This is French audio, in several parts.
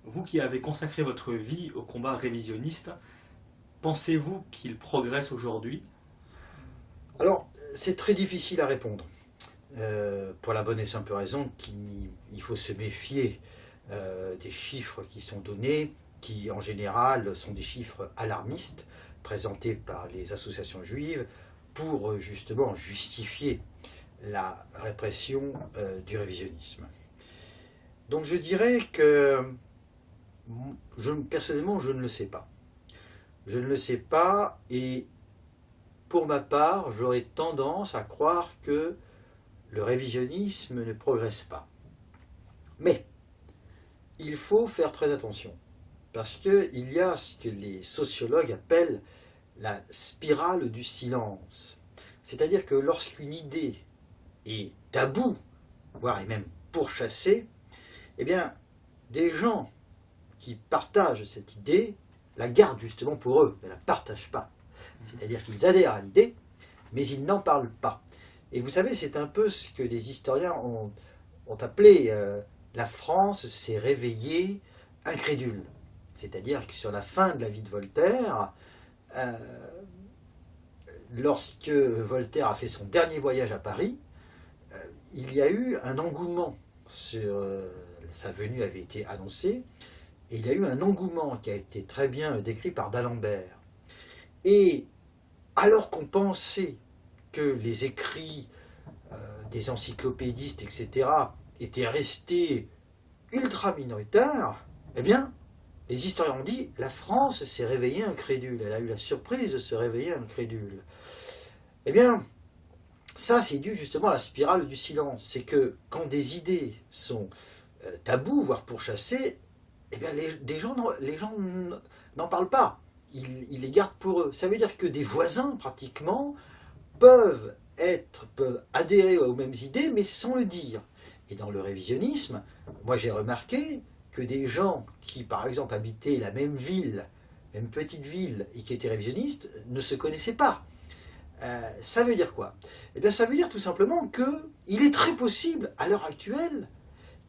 Vous qui avez consacré votre vie au combat révisionniste, pensez-vous qu'il progresse aujourd'hui? Alors, c'est très difficile à répondre, pour la bonne et simple raison qu'il faut se méfier des chiffres qui sont donnés, qui en général sont des chiffres alarmistes, présentés par les associations juives, pour justement justifier la répression du révisionnisme. Donc je dirais que, personnellement, je ne le sais pas. Je ne le sais pas, et pour ma part, j'aurais tendance à croire que le révisionnisme ne progresse pas. Mais il faut faire très attention, parce qu'il y a ce que les sociologues appellent la spirale du silence. C'est-à-dire que lorsqu'une idée est taboue, voire est même pourchassée, eh bien, des gens qui partagent cette idée la gardent justement pour eux, ne la partagent pas. C'est-à-dire qu'ils adhèrent à l'idée, mais ils n'en parlent pas. Et vous savez, c'est un peu ce que les historiens ont appelé la France s'est réveillée incrédule. C'est-à-dire que sur la fin de la vie de Voltaire, lorsque Voltaire a fait son dernier voyage à Paris, il y a eu un engouement sur sa venue avait été annoncée, et il y a eu un engouement qui a été très bien décrit par d'Alembert. Et alors qu'on pensait que les écrits des encyclopédistes, etc., étaient restés ultra minoritaires, eh bien, les historiens ont dit la France s'est réveillée incrédule. Elle a eu la surprise de se réveiller incrédule. Eh bien, ça, c'est dû justement à la spirale du silence. C'est que quand des idées sont tabous, voire pourchassées, eh bien, les gens n'en parlent pas. Ils les gardent pour eux. Ça veut dire que des voisins, pratiquement, peuvent adhérer aux mêmes idées, mais sans le dire. Et dans le révisionnisme, moi j'ai remarqué que des gens qui, par exemple, habitaient la même ville, même petite ville, et qui étaient révisionnistes, ne se connaissaient pas. Ça veut dire quoi? Eh bien, ça veut dire tout simplement qu'il est très possible, à l'heure actuelle,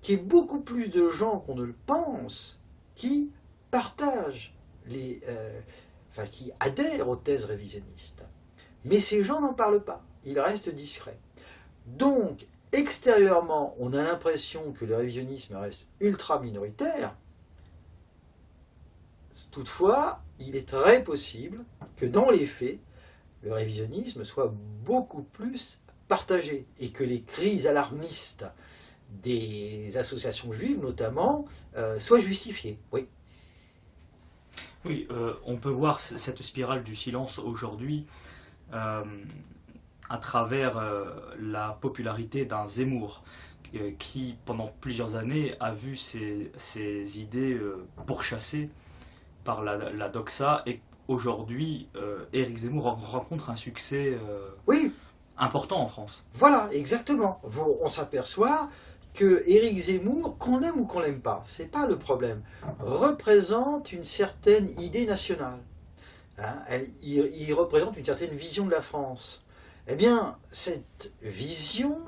qu'il y ait beaucoup plus de gens qu'on ne le pense qui partagent qui adhèrent aux thèses révisionnistes. Mais ces gens n'en parlent pas, ils restent discrets. Donc, extérieurement, on a l'impression que le révisionnisme reste ultra minoritaire. Toutefois, il est très possible que dans les faits, le révisionnisme soit beaucoup plus partagé et que les cris alarmistes des associations juives, notamment, soient justifiées. Oui. Oui, on peut voir cette spirale du silence aujourd'hui à travers la popularité d'un Zemmour qui, pendant plusieurs années, a vu ses idées pourchassées par la doxa, et aujourd'hui, Éric Zemmour rencontre un succès Oui, important en France. voilà, exactement. On s'aperçoit que Éric Zemmour, qu'on l'aime ou qu'on l'aime pas, c'est pas le problème, représente une certaine idée nationale. Hein, il représente une certaine vision de la France. Eh bien, cette vision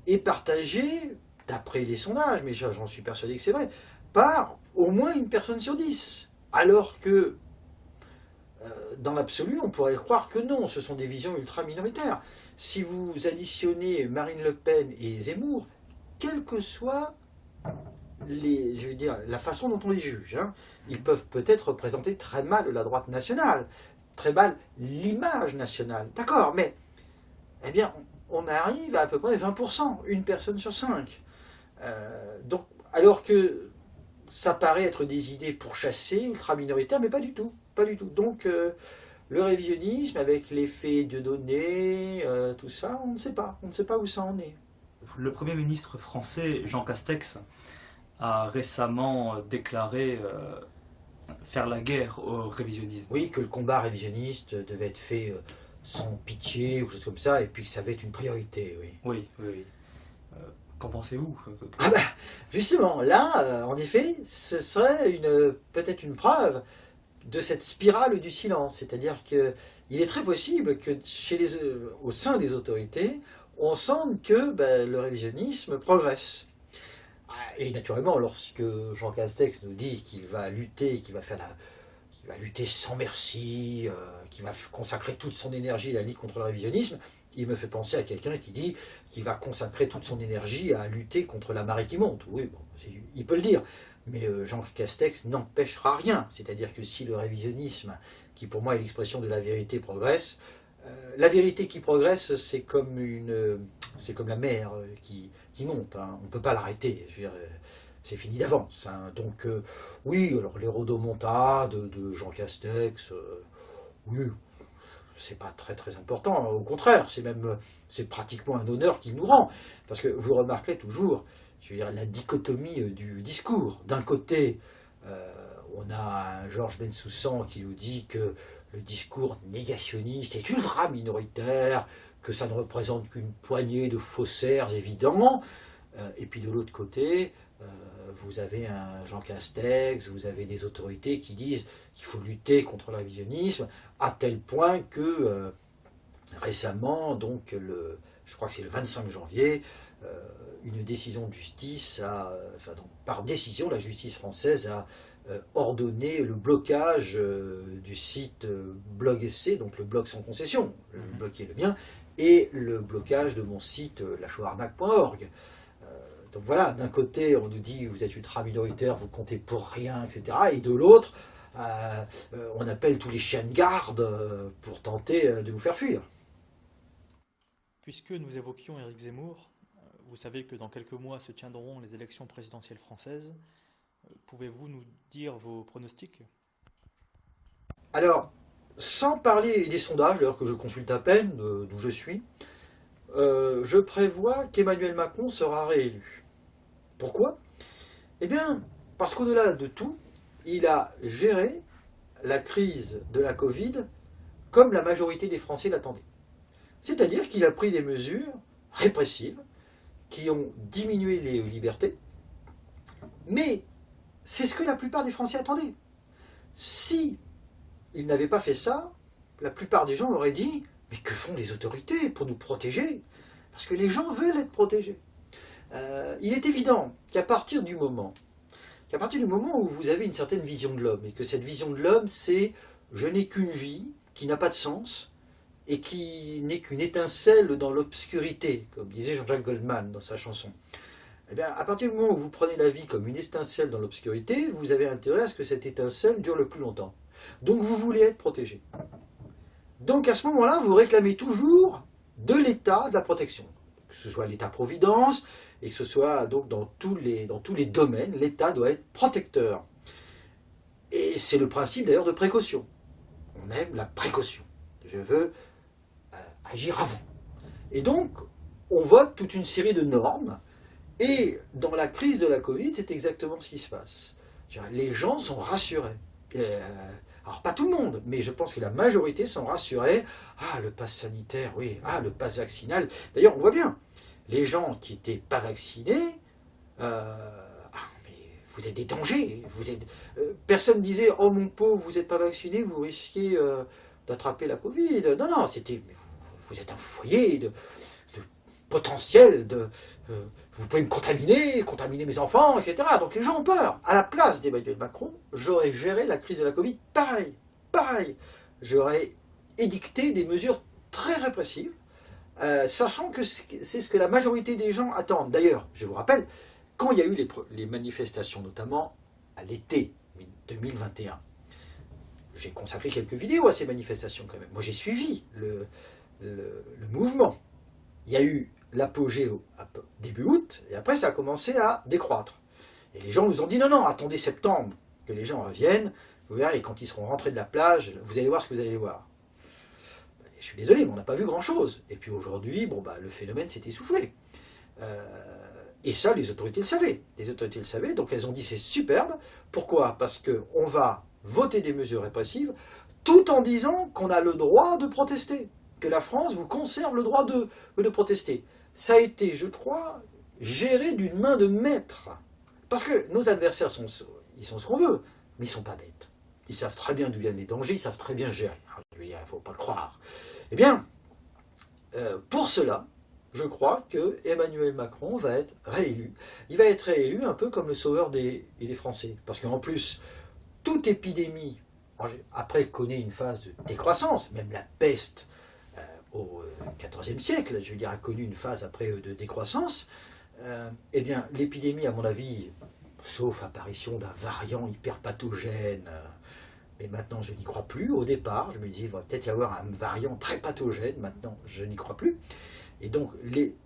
est partagée, d'après les sondages, mais j'en suis persuadé que c'est vrai, par au moins une personne sur 10. Alors que, dans l'absolu, on pourrait croire que non, ce sont des visions ultra minoritaires. Si vous additionnez Marine Le Pen et Zemmour, quelle que soit la façon dont on les juge, hein, ils peuvent peut-être représenter très mal la droite nationale, très mal l'image nationale. D'accord, mais eh bien, on arrive à peu près 20%, une personne sur 5. Donc, alors que ça paraît être des idées pourchassées, ultra minoritaires, mais pas du tout. Pas du tout. Donc, le révisionnisme, avec l'effet de données, tout ça, on ne sait pas. On ne sait pas où ça en est. Le Premier ministre français, Jean Castex, a récemment déclaré faire la guerre au révisionnisme. Oui, que le combat révisionniste devait être fait sans pitié, ou choses comme ça, et puis que ça avait être une priorité, oui. Oui, oui, oui. Qu'en pensez-vous? Ah bah, justement, là, en effet, ce serait peut-être une preuve de cette spirale du silence. C'est-à-dire qu'il est très possible que au sein des autorités, on sente que le révisionnisme progresse. Et naturellement, lorsque Jean Castex nous dit qu'il va lutter, qu'il va lutter sans merci, qu'il va consacrer toute son énergie à la lutte contre le révisionnisme, il me fait penser à quelqu'un qui dit qu'il va consacrer toute son énergie à lutter contre la marée qui monte. Oui, bon, il peut le dire, mais Jean Castex n'empêchera rien. C'est-à-dire que si le révisionnisme, qui pour moi est l'expression de la vérité, progresse, la vérité qui progresse, c'est comme la mer qui monte. Hein. On ne peut pas l'arrêter. C'est fini d'avance. Hein. Donc, oui, alors les rodomontades de Jean Castex, oui, c'est pas très très important. Au contraire, c'est pratiquement un honneur qu'il nous rend. Parce que vous remarquerez toujours, la dichotomie du discours. D'un côté, on a un Georges Bensoussan qui nous dit que le discours négationniste est ultra minoritaire, que ça ne représente qu'une poignée de faussaires évidents. Et puis de l'autre côté, vous avez un Jean Castex, vous avez des autorités qui disent qu'il faut lutter contre le révisionnisme, à tel point que récemment, donc je crois que c'est le 25 janvier, une décision de justice par décision, la justice française a ordonné le blocage du site Blog SC, donc le blog sans concession, le blog qui est le mien, et le blocage de mon site lachoarnac.org. Donc voilà, d'un côté, on nous dit vous êtes ultra minoritaire, vous comptez pour rien, etc. Et de l'autre, on appelle tous les chiens de garde pour tenter de nous faire fuir. Puisque nous évoquions Éric Zemmour, vous savez que dans quelques mois se tiendront les élections présidentielles françaises. Pouvez-vous nous dire vos pronostics? Alors, sans parler des sondages, d'ailleurs que je consulte à peine, d'où je suis, je prévois qu'Emmanuel Macron sera réélu. Pourquoi? Eh bien, parce qu'au-delà de tout, il a géré la crise de la Covid comme la majorité des Français l'attendaient. C'est-à-dire qu'il a pris des mesures répressives qui ont diminué les libertés, mais c'est ce que la plupart des Français attendaient. Si il n'avait pas fait ça, la plupart des gens auraient dit « Mais que font les autorités pour nous protéger ?» Parce que les gens veulent être protégés. Il est évident qu'à partir du moment où vous avez une certaine vision de l'homme, et que cette vision de l'homme, c'est « je n'ai qu'une vie qui n'a pas de sens », et qui n'est qu'une étincelle dans l'obscurité, comme disait Jean-Jacques Goldman dans sa chanson. Eh bien, à partir du moment où vous prenez la vie comme une étincelle dans l'obscurité, vous avez intérêt à ce que cette étincelle dure le plus longtemps. Donc vous voulez être protégé. Donc à ce moment-là, vous réclamez toujours de l'État de la protection. Que ce soit l'État-providence, et que ce soit donc dans tous les domaines, l'État doit être protecteur. Et c'est le principe d'ailleurs de précaution. On aime la précaution. Je veux agir avant. Et donc, on vote toute une série de normes, et dans la crise de la Covid, c'est exactement ce qui se passe. Les gens sont rassurés. Alors, pas tout le monde, mais je pense que la majorité sont rassurés. Ah, le pass sanitaire, oui. Ah, le pass vaccinal. D'ailleurs, on voit bien, les gens qui n'étaient pas vaccinés, mais vous êtes des dangers. Personne ne disait, oh mon pauvre, vous n'êtes pas vacciné, vous risquez d'attraper la Covid. Non, non, c'était, vous êtes un foyer de potentiel, vous pouvez me contaminer mes enfants, etc. Donc les gens ont peur. À la place d'Emmanuel Macron, j'aurais géré la crise de la Covid pareil. J'aurais édicté des mesures très répressives, sachant que c'est ce que la majorité des gens attendent. D'ailleurs, je vous rappelle, quand il y a eu les manifestations, notamment à l'été 2021, j'ai consacré quelques vidéos à ces manifestations quand même. Moi j'ai suivi le mouvement. Il y a eu l'apogée début août, et après ça a commencé à décroître. Et les gens nous ont dit non, attendez septembre, que les gens reviennent, vous verrez, quand ils seront rentrés de la plage, vous allez voir ce que vous allez voir. Je suis désolé, mais on n'a pas vu grand-chose. Et puis aujourd'hui, le phénomène s'est essoufflé. Et ça, les autorités le savaient. Donc elles ont dit c'est superbe. Pourquoi? Parce qu'on va voter des mesures répressives, tout en disant qu'on a le droit de protester. Que la France vous conserve le droit de protester. Ça a été, je crois, géré d'une main de maître. Parce que nos adversaires, ils sont ce qu'on veut, mais ils ne sont pas bêtes. ils savent très bien d'où viennent les dangers, ils savent très bien gérer. Je veux dire, il ne faut pas croire. Eh bien, pour cela, je crois que Emmanuel Macron va être réélu. Il va être réélu un peu comme le sauveur des Français. Parce qu'en plus, toute épidémie, après, connaît une phase de décroissance. Même la peste au XIVe siècle, je veux dire, a connu une phase après de décroissance. Eh bien, l'épidémie, à mon avis, sauf apparition d'un variant hyper pathogène, mais maintenant je n'y crois plus. Au départ, je me disais, il va peut-être y avoir un variant très pathogène, maintenant je n'y crois plus. Et donc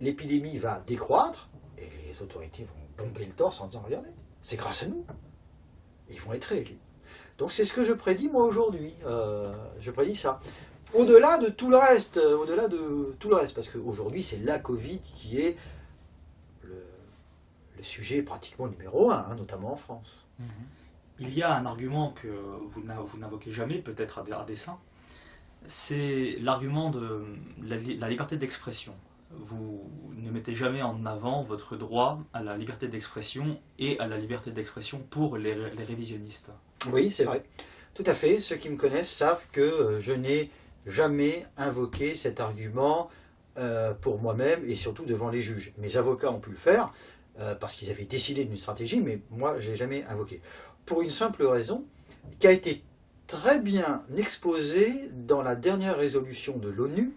l'épidémie va décroître, et les autorités vont bomber le torse en disant, regardez, c'est grâce à nous, ils vont être réélus. Donc c'est ce que je prédis moi aujourd'hui, je prédis ça. Au-delà de tout le reste, parce qu'aujourd'hui c'est la Covid qui est le sujet pratiquement numéro 1, notamment en France. Il y a un argument que vous n'invoquez jamais, peut-être à dessein, c'est l'argument de la liberté d'expression. Vous ne mettez jamais en avant votre droit à la liberté d'expression et à la liberté d'expression pour les révisionnistes. Oui, c'est vrai. Tout à fait. Ceux qui me connaissent savent que je n'ai jamais invoqué cet argument pour moi-même et surtout devant les juges. Mes avocats ont pu le faire parce qu'ils avaient décidé d'une stratégie, mais moi, je n'ai jamais invoqué. Pour une simple raison qui a été très bien exposée dans la dernière résolution de l'ONU,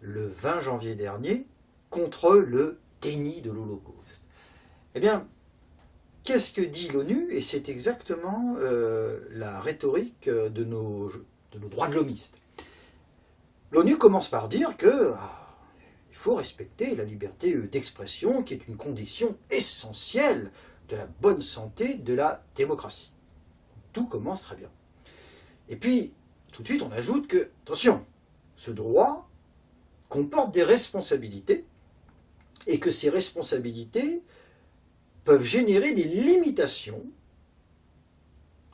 le 20 janvier dernier, contre le déni de l'Holocauste. Eh bien, qu'est-ce que dit l'ONU? Et c'est exactement la rhétorique de nos droits de l'homiste. L'ONU commence par dire que il faut respecter la liberté d'expression, qui est une condition essentielle de la bonne santé de la démocratie. Tout commence très bien. Et puis, tout de suite, on ajoute que, attention, ce droit comporte des responsabilités, et que ces responsabilités peuvent générer des limitations.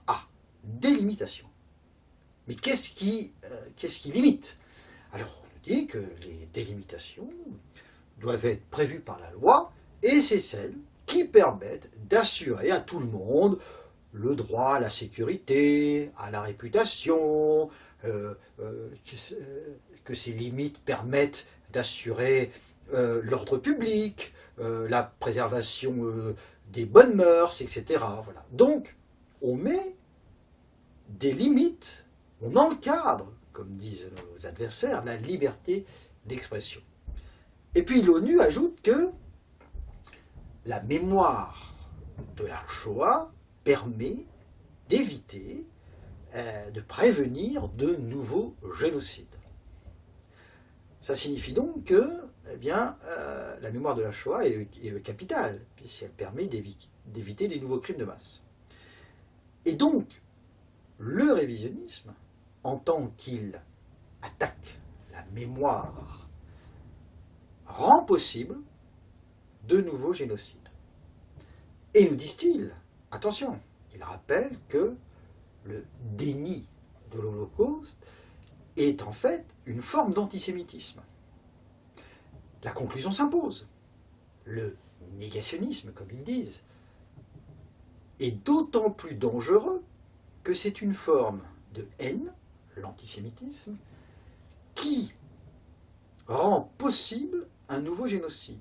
Ah, des limitations. Mais qu'est-ce qui limite? Alors, on dit que les délimitations doivent être prévues par la loi, et c'est celles qui permettent d'assurer à tout le monde le droit à la sécurité, à la réputation, que ces limites permettent d'assurer l'ordre public, la préservation des bonnes mœurs, etc. Voilà. Donc, on met des limites, on encadre, comme disent nos adversaires, la liberté d'expression. Et puis l'ONU ajoute que la mémoire de la Shoah permet d'éviter, de prévenir de nouveaux génocides. Ça signifie donc que la mémoire de la Shoah est capitale, puisqu'elle permet d'éviter des nouveaux crimes de masse. Et donc, le révisionnisme, en tant qu'il attaque la mémoire, rend possible de nouveaux génocides. Et nous disent-ils, attention, il rappelle que le déni de l'Holocauste est en fait une forme d'antisémitisme. La conclusion s'impose. Le négationnisme, comme ils disent, est d'autant plus dangereux que c'est une forme de haine, l'antisémitisme, qui rend possible un nouveau génocide.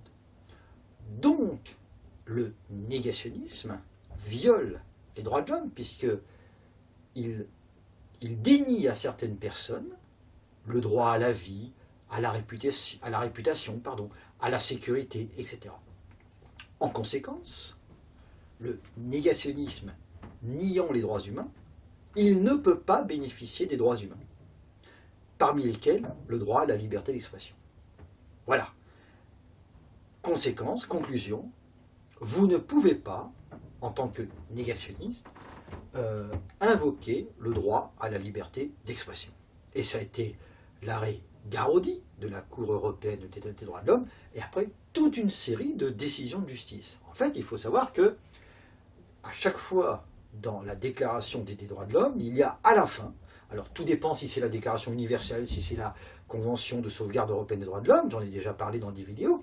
Donc, le négationnisme viole les droits de l'homme, puisqu'il dénie à certaines personnes le droit à la vie, à la réputation, à la sécurité, etc. En conséquence, le négationnisme niant les droits humains, il ne peut pas bénéficier des droits humains, parmi lesquels le droit à la liberté d'expression. Voilà. Conséquence, conclusion, vous ne pouvez pas, en tant que négationniste, invoquer le droit à la liberté d'expression. Et ça a été l'arrêt Garodi de la Cour européenne des droits de l'homme, et après toute une série de décisions de justice. En fait, il faut savoir que à chaque fois dans la déclaration des droits de l'homme, il y a à la fin, alors tout dépend si c'est la déclaration universelle, si c'est la Convention de sauvegarde européenne des droits de l'homme, j'en ai déjà parlé dans des vidéos,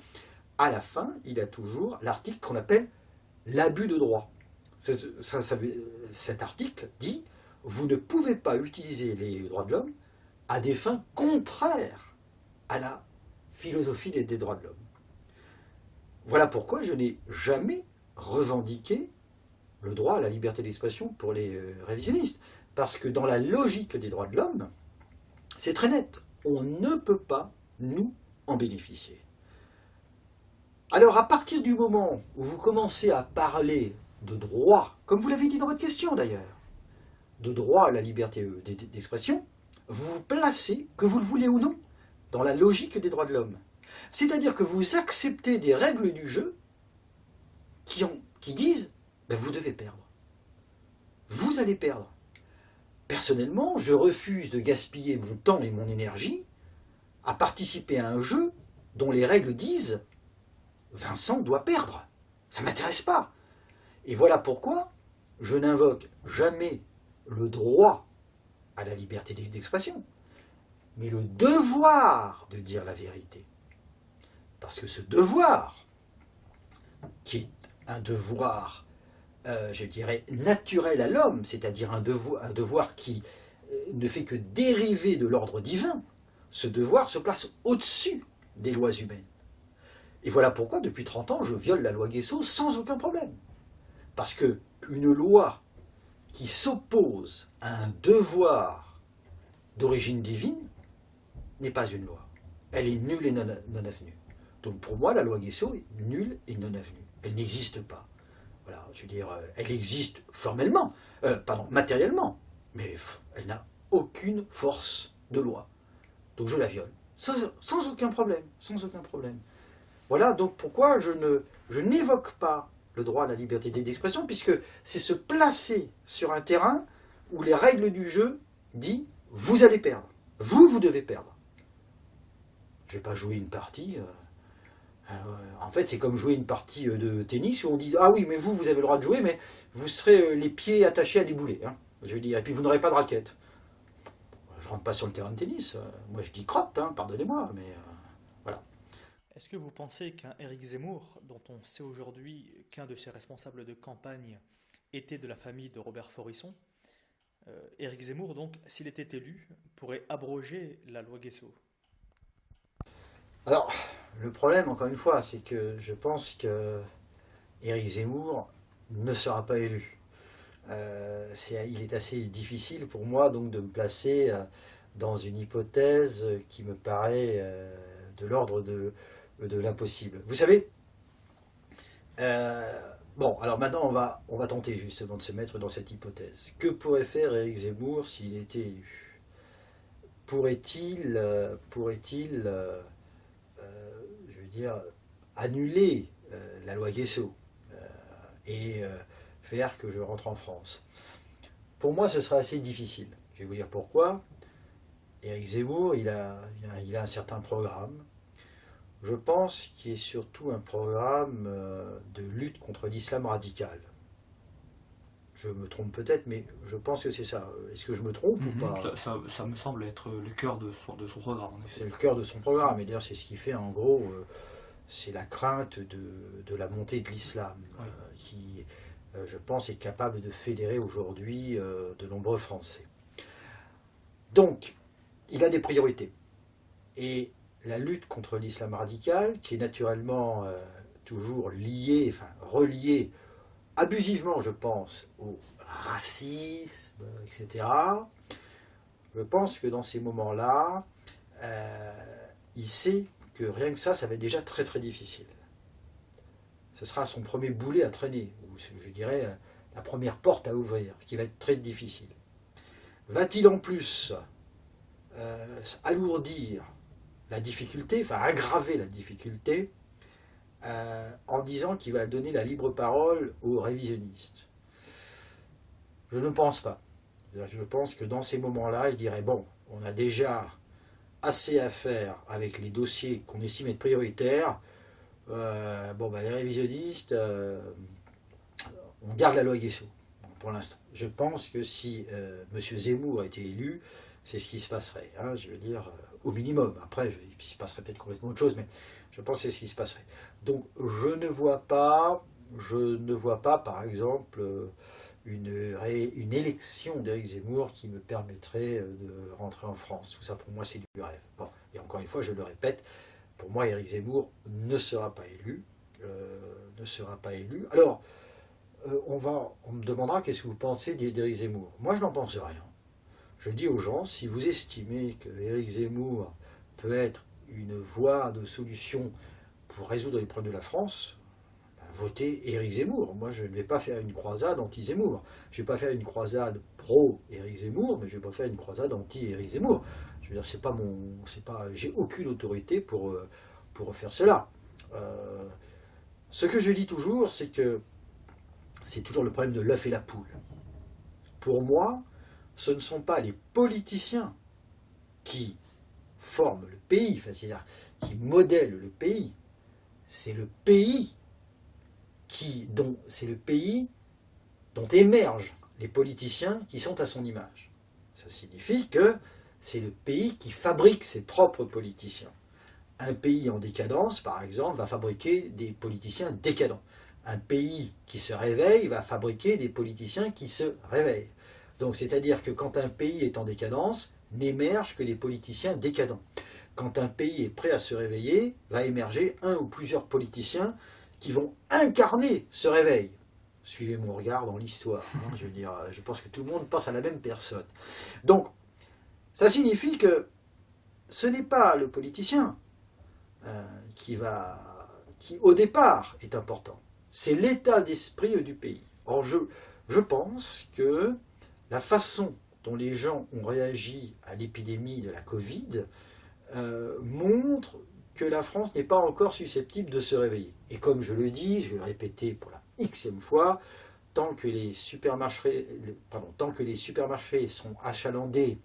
à la fin, il y a toujours l'article qu'on appelle l'abus de droit. Cet article dit vous ne pouvez pas utiliser les droits de l'homme à des fins contraires à la philosophie des droits de l'homme. Voilà pourquoi je n'ai jamais revendiqué le droit à la liberté d'expression pour les révisionnistes. Parce que dans la logique des droits de l'homme, c'est très net. On ne peut pas nous en bénéficier. Alors à partir du moment où vous commencez à parler de droit, comme vous l'avez dit dans votre question d'ailleurs, de droit à la liberté d'expression, vous vous placez, que vous le voulez ou non, dans la logique des droits de l'homme. C'est-à-dire que vous acceptez des règles du jeu qui disent ben, vous devez perdre. Vous allez perdre. Personnellement, je refuse de gaspiller mon temps et mon énergie à participer à un jeu dont les règles disent Vincent doit perdre. Ça ne m'intéresse pas. Et voilà pourquoi je n'invoque jamais le droit à la liberté d'expression, mais le devoir de dire la vérité. Parce que ce devoir, qui est un devoir, je dirais, naturel à l'homme, c'est-à-dire un devoir qui ne fait que dériver de l'ordre divin, ce devoir se place au-dessus des lois humaines. Et voilà pourquoi, depuis 30 ans, je viole la loi Guesso sans aucun problème. Parce qu'une loi qui s'oppose à un devoir d'origine divine n'est pas une loi. Elle est nulle et non avenue. Donc pour moi, la loi Guesso est nulle et non avenue. Elle n'existe pas. Voilà, je veux dire, elle existe formellement, matériellement, mais elle n'a aucune force de loi. Donc je la viole, sans aucun problème, sans aucun problème. Voilà donc pourquoi je n'évoque pas le droit à la liberté d'expression, puisque c'est se placer sur un terrain où les règles du jeu disent « vous allez perdre, vous devez perdre ». Je ne vais pas jouer une partie... en fait, c'est comme jouer une partie de tennis où on dit « Ah oui, mais vous avez le droit de jouer, mais vous serez les pieds attachés à des boulets. Hein. » Je veux dire, et puis vous n'aurez pas de raquette. Je ne rentre pas sur le terrain de tennis. Moi, je dis crotte, hein, pardonnez-moi, mais voilà. Est-ce que vous pensez qu'un Éric Zemmour, dont on sait aujourd'hui qu'un de ses responsables de campagne était de la famille de Robert Forisson, Éric Zemmour, donc, s'il était élu, pourrait abroger la loi Guesso? Alors, le problème, encore une fois, c'est que je pense que Éric Zemmour ne sera pas élu. Il est assez difficile pour moi donc de me placer dans une hypothèse qui me paraît de l'ordre de l'impossible. Vous savez, bon, alors maintenant on va tenter justement de se mettre dans cette hypothèse. Que pourrait faire Éric Zemmour s'il était élu? Pourrait-il je veux dire, annuler la loi Guesso et faire que je rentre en France? Pour moi, ce sera assez difficile. Je vais vous dire pourquoi. Éric Zemmour, il a un certain programme. Je pense qu'il est surtout un programme de lutte contre l'islam radical. Je me trompe peut-être, mais je pense que c'est ça. Est-ce que je me trompe ou pas? Ça me semble être le cœur de son programme. C'est le cœur de son programme, et d'ailleurs c'est ce qui fait en gros, c'est la crainte de la montée de l'islam, oui. Qui, je pense, est capable de fédérer aujourd'hui de nombreux Français. Donc, il a des priorités. Et la lutte contre l'islam radical, qui est naturellement toujours liée, enfin reliée abusivement, je pense, au racisme, etc. Je pense que dans ces moments-là, il sait que rien que ça va être déjà très très difficile. Ce sera son premier boulet à traîner, ou je dirais la première porte à ouvrir, qui va être très difficile. Va-t-il en plus alourdir la difficulté, enfin aggraver la difficulté, en disant qu'il va donner la libre parole aux révisionnistes? Je ne pense pas. Je pense que dans ces moments-là, il dirait, bon, on a déjà assez à faire avec les dossiers qu'on estime être prioritaires. Les révisionnistes, on garde la loi Guesso, pour l'instant. Je pense que si M. Zemmour a été élu, c'est ce qui se passerait. Hein, je veux dire, au minimum. Après, il se passerait peut-être complètement autre chose, mais je pense que c'est ce qui se passerait. Donc, je ne vois pas, par exemple, une élection d'Éric Zemmour qui me permettrait de rentrer en France. Tout ça, pour moi, c'est du rêve. Bon, et encore une fois, je le répète, pour moi, Éric Zemmour ne sera pas élu. Ne sera pas élu. Alors, on me demandera qu'est-ce que vous pensez d'Éric Zemmour. Moi, je n'en pense rien. Je dis aux gens, si vous estimez que Éric Zemmour peut être une voie de solution pour résoudre les problèmes de la France, ben, votez Éric Zemmour. Moi, je ne vais pas faire une croisade anti-Zemmour. Je ne vais pas faire une croisade pro-Éric Zemmour, mais je ne vais pas faire une croisade anti-Éric Zemmour. Je veux dire, j'ai aucune autorité pour faire cela. Ce que je dis toujours, c'est que c'est toujours le problème de l'œuf et la poule. Pour moi, ce ne sont pas les politiciens qui forment le pays, enfin, c'est-à-dire qui modèlent le pays. C'est le pays dont émergent les politiciens qui sont à son image. Ça signifie que c'est le pays qui fabrique ses propres politiciens. Un pays en décadence, par exemple, va fabriquer des politiciens décadents. Un pays qui se réveille va fabriquer des politiciens qui se réveillent. Donc, c'est-à-dire que quand un pays est en décadence, n'émergent que des politiciens décadents. Quand un pays est prêt à se réveiller, va émerger un ou plusieurs politiciens qui vont incarner ce réveil. Suivez mon regard dans l'histoire. Hein, je veux dire, je pense que tout le monde pense à la même personne. Donc, ça signifie que ce n'est pas le politicien qui, au départ, est important. C'est l'état d'esprit du pays. Or, je pense que la façon dont les gens ont réagi à l'épidémie de la Covid montre que la France n'est pas encore susceptible de se réveiller. Et comme je le dis, je vais le répéter pour la xème fois, tant que les supermarchés sont achalandés,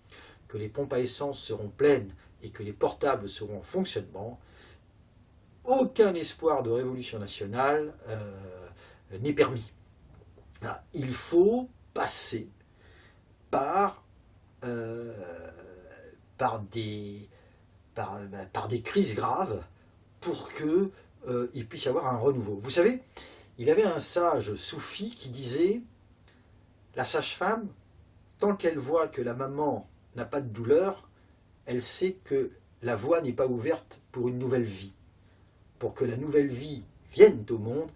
que les pompes à essence seront pleines et que les portables seront en fonctionnement, aucun espoir de révolution nationale n'est permis. Voilà. Il faut passer par des crises graves pour qu'il puisse y avoir un renouveau. Vous savez, il y avait un sage soufi qui disait « La sage-femme, tant qu'elle voit que la maman n'a pas de douleur, elle sait que la voie n'est pas ouverte pour une nouvelle vie. Pour que la nouvelle vie vienne au monde,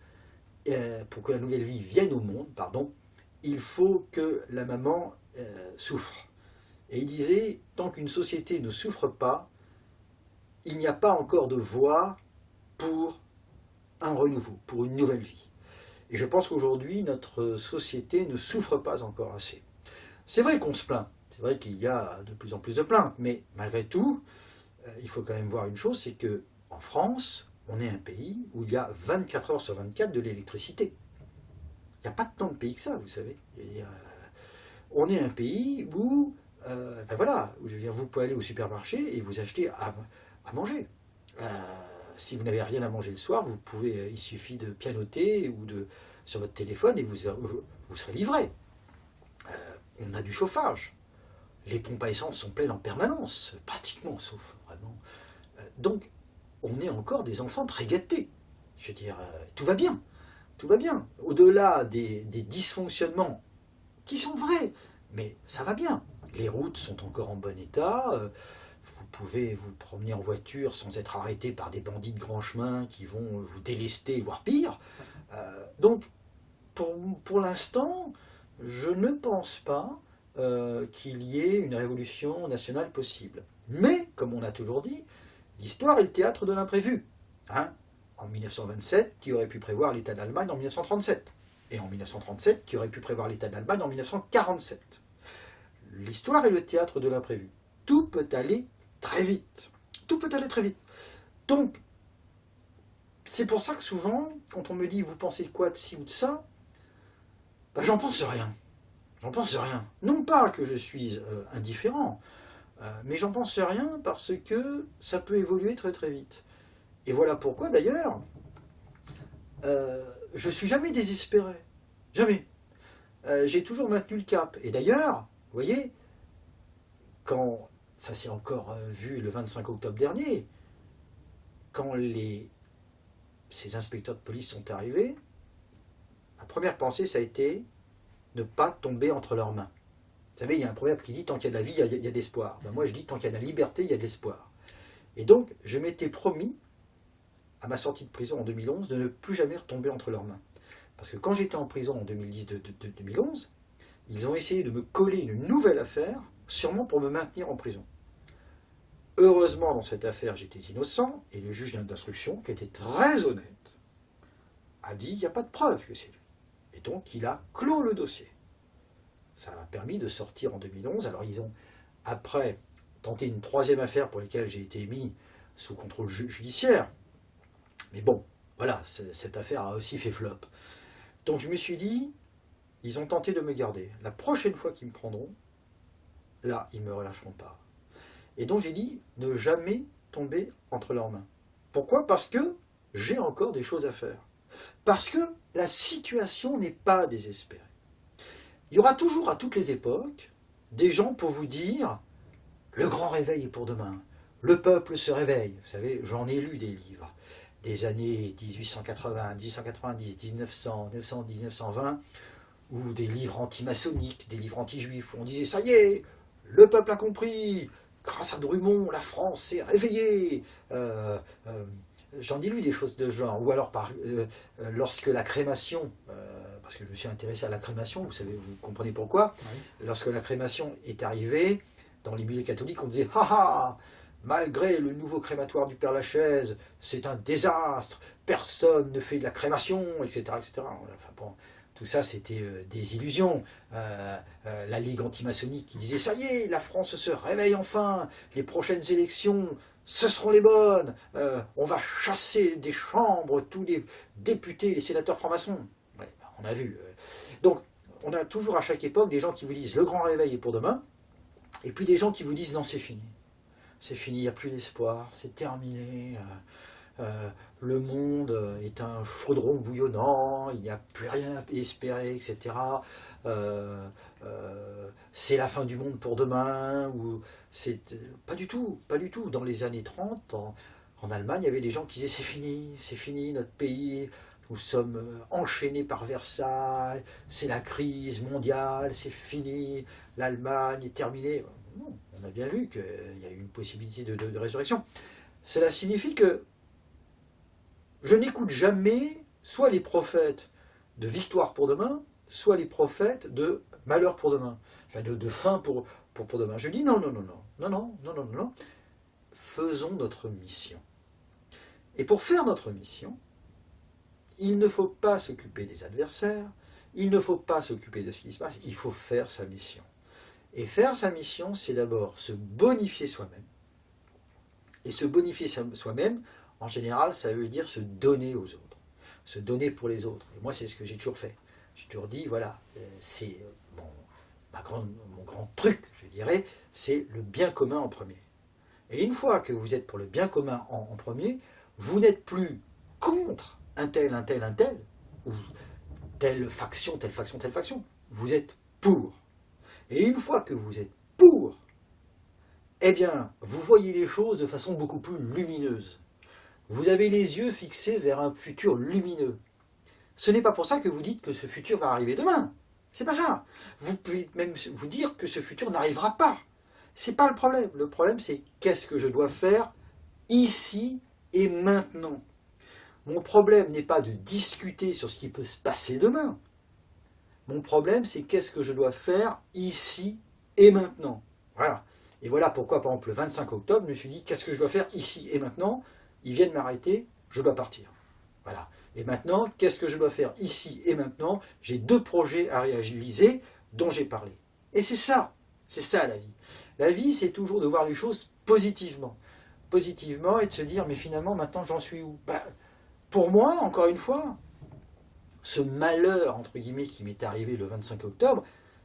il faut que la maman souffre. » Et il disait, tant qu'une société ne souffre pas, il n'y a pas encore de voie pour un renouveau, pour une nouvelle vie. Et je pense qu'aujourd'hui, notre société ne souffre pas encore assez. C'est vrai qu'on se plaint, c'est vrai qu'il y a de plus en plus de plaintes, mais malgré tout, il faut quand même voir une chose, c'est qu'en France, on est un pays où il y a 24 heures sur 24 de l'électricité. Il n'y a pas tant de pays que ça, vous savez. On est un pays où, où je veux dire, vous pouvez aller au supermarché et vous acheter à manger. Si vous n'avez rien à manger le soir, il suffit de pianoter sur votre téléphone et vous serez livré. On a du chauffage. Les pompes à essence sont pleines en permanence, pratiquement, sauf vraiment. Donc, on est encore des enfants très gâtés. Je veux dire, tout va bien. Tout va bien. Au-delà des dysfonctionnements, qui sont vrais, mais ça va bien. Les routes sont encore en bon état. Vous pouvez vous promener en voiture sans être arrêté par des bandits de grand chemin qui vont vous délester, voire pire. Donc, pour l'instant, je ne pense pas qu'il y ait une révolution nationale possible. Mais, comme on a toujours dit, l'histoire est le théâtre de l'imprévu. Hein, en 1927, qui aurait pu prévoir l'état d'Allemagne en 1937 ? Et en 1937, qui aurait pu prévoir l'état d'Allemagne en 1947 ? L'histoire est le théâtre de l'imprévu. Tout peut aller très vite. Tout peut aller très vite. Donc, c'est pour ça que souvent, quand on me dit « vous pensez quoi de ci ou de ça ?» ben, j'en pense rien. J'en pense rien. Non pas que je suis indifférent, mais j'en pense rien parce que ça peut évoluer très très vite. Et voilà pourquoi d'ailleurs, je ne suis jamais désespéré. Jamais. J'ai toujours maintenu le cap. Et d'ailleurs, vous voyez, quand, ça s'est encore vu le 25 octobre dernier, quand ces inspecteurs de police sont arrivés, ma première pensée, ça a été, ne pas tomber entre leurs mains. Vous savez, il y a un proverbe qui dit « tant qu'il y a de la vie, il y a de l'espoir ». Ben, moi, je dis « tant qu'il y a de la liberté, il y a de l'espoir ». Et donc, je m'étais promis, à ma sortie de prison en 2011, de ne plus jamais retomber entre leurs mains. Parce que quand j'étais en prison en 2010-2011, ils ont essayé de me coller une nouvelle affaire, sûrement pour me maintenir en prison. Heureusement, dans cette affaire, j'étais innocent, et le juge d'instruction, qui était très honnête, a dit « il n'y a pas de preuve que c'est lui ». Et donc, il a clos le dossier. Ça m'a permis de sortir en 2011. Alors, ils ont, après, tenté une troisième affaire pour laquelle j'ai été mis sous contrôle judiciaire. Mais bon, voilà, cette affaire a aussi fait flop. Donc, je me suis dit, ils ont tenté de me garder. La prochaine fois qu'ils me prendront, là, ils ne me relâcheront pas. Et donc, j'ai dit, ne jamais tomber entre leurs mains. Pourquoi? Parce que j'ai encore des choses à faire. Parce que la situation n'est pas désespérée. Il y aura toujours, à toutes les époques, des gens pour vous dire « le grand réveil est pour demain, le peuple se réveille ». Vous savez, j'en ai lu des livres, des années 1880, 1890, 1900, 910, 1920, ou des livres anti-maçonniques, des livres anti-juifs, où on disait « ça y est, le peuple a compris, grâce à Drummond, la France s'est réveillée ». J'en ai lu des choses de genre, ou alors lorsque la crémation, parce que je me suis intéressé à la crémation, vous savez, vous comprenez pourquoi, oui. Lorsque la crémation est arrivée, dans les milieux catholiques, on disait « Ha ha, malgré le nouveau crématoire du Père Lachaise, c'est un désastre, personne ne fait de la crémation, etc. etc. » Enfin, bon, tout ça, c'était des illusions. La Ligue antimaçonnique qui disait « ça y est, la France se réveille enfin, les prochaines élections, ce seront les bonnes, on va chasser des chambres tous les députés, les sénateurs francs-maçons. » Ouais, on a vu. Donc, on a toujours à chaque époque des gens qui vous disent « le grand réveil est pour demain », et puis des gens qui vous disent « non, c'est fini. C'est fini, il n'y a plus d'espoir, c'est terminé. Le monde est un chaudron bouillonnant, il n'y a plus rien à espérer, etc. C'est la fin du monde pour demain. » Ou c'est pas du tout, pas du tout. Dans les années 30, en Allemagne, il y avait des gens qui disaient c'est fini, notre pays, nous sommes enchaînés par Versailles, c'est la crise mondiale, c'est fini, l'Allemagne est terminée. Non, on a bien vu qu'il y a eu une possibilité de résurrection. Cela signifie que je n'écoute jamais soit les prophètes de victoire pour demain, soit les prophètes de malheur pour demain, enfin de fin pour demain. Je dis non, faisons notre mission. Et pour faire notre mission, il ne faut pas s'occuper des adversaires, il ne faut pas s'occuper de ce qui se passe, il faut faire sa mission. Et faire sa mission, c'est d'abord se bonifier soi-même. Et se bonifier soi-même, en général, ça veut dire se donner aux autres. Se donner pour les autres. Et moi, c'est ce que j'ai toujours fait. J'ai toujours dit, voilà, c'est mon grand truc, je dirais, c'est le bien commun en premier. Et une fois que vous êtes pour le bien commun en premier, vous n'êtes plus contre un tel, ou telle faction. Vous êtes pour. Et une fois que vous êtes pour, eh bien, vous voyez les choses de façon beaucoup plus lumineuse. Vous avez les yeux fixés vers un futur lumineux. Ce n'est pas pour ça que vous dites que ce futur va arriver demain. C'est pas ça. Vous pouvez même vous dire que ce futur n'arrivera pas. C'est pas le problème. Le problème, c'est qu'est-ce que je dois faire ici et maintenant. Mon problème n'est pas de discuter sur ce qui peut se passer demain. Mon problème, c'est qu'est-ce que je dois faire ici et maintenant. Voilà. Et voilà pourquoi, par exemple, le 25 octobre, je me suis dit, qu'est-ce que je dois faire ici et maintenant? Ils viennent m'arrêter, je dois partir. Voilà. Et maintenant, qu'est-ce que je dois faire ici et maintenant? J'ai 2 projets à réaliser dont j'ai parlé. Et c'est ça la vie. La vie, c'est toujours de voir les choses positivement. Positivement et de se dire, mais finalement, maintenant, j'en suis où? Pour moi, encore une fois, ce malheur, entre guillemets, qui m'est arrivé le 25 octobre,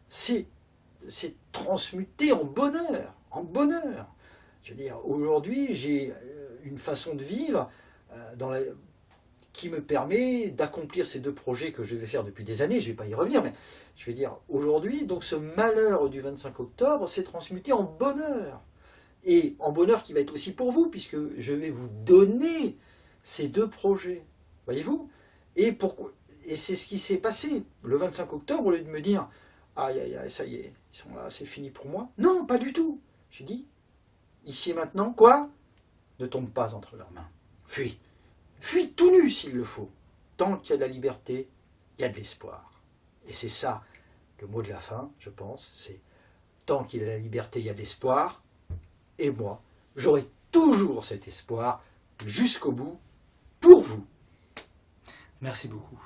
c'est transmuté en bonheur. En bonheur. Je veux dire, aujourd'hui, j'ai une façon de vivre qui me permet d'accomplir ces 2 projets que je vais faire depuis des années. Je ne vais pas y revenir, mais je veux dire, aujourd'hui, donc ce malheur du 25 octobre s'est transmuté en bonheur. Et en bonheur qui va être aussi pour vous, puisque je vais vous donner ces 2 projets. Voyez-vous? Et Et c'est ce qui s'est passé le 25 octobre, au lieu de me dire « Aïe, aïe, aïe, ça y est, ils sont là, c'est fini pour moi ». Non, pas du tout. J'ai dit « Ici et maintenant, quoi ? Ne tombe pas entre leurs mains. Fuis. Fuis tout nu s'il le faut. Tant qu'il y a de la liberté, il y a de l'espoir. » Et c'est ça, le mot de la fin, je pense, c'est « Tant qu'il y a de la liberté, il y a de l'espoir. » Et moi, j'aurai toujours cet espoir jusqu'au bout pour vous. Merci beaucoup.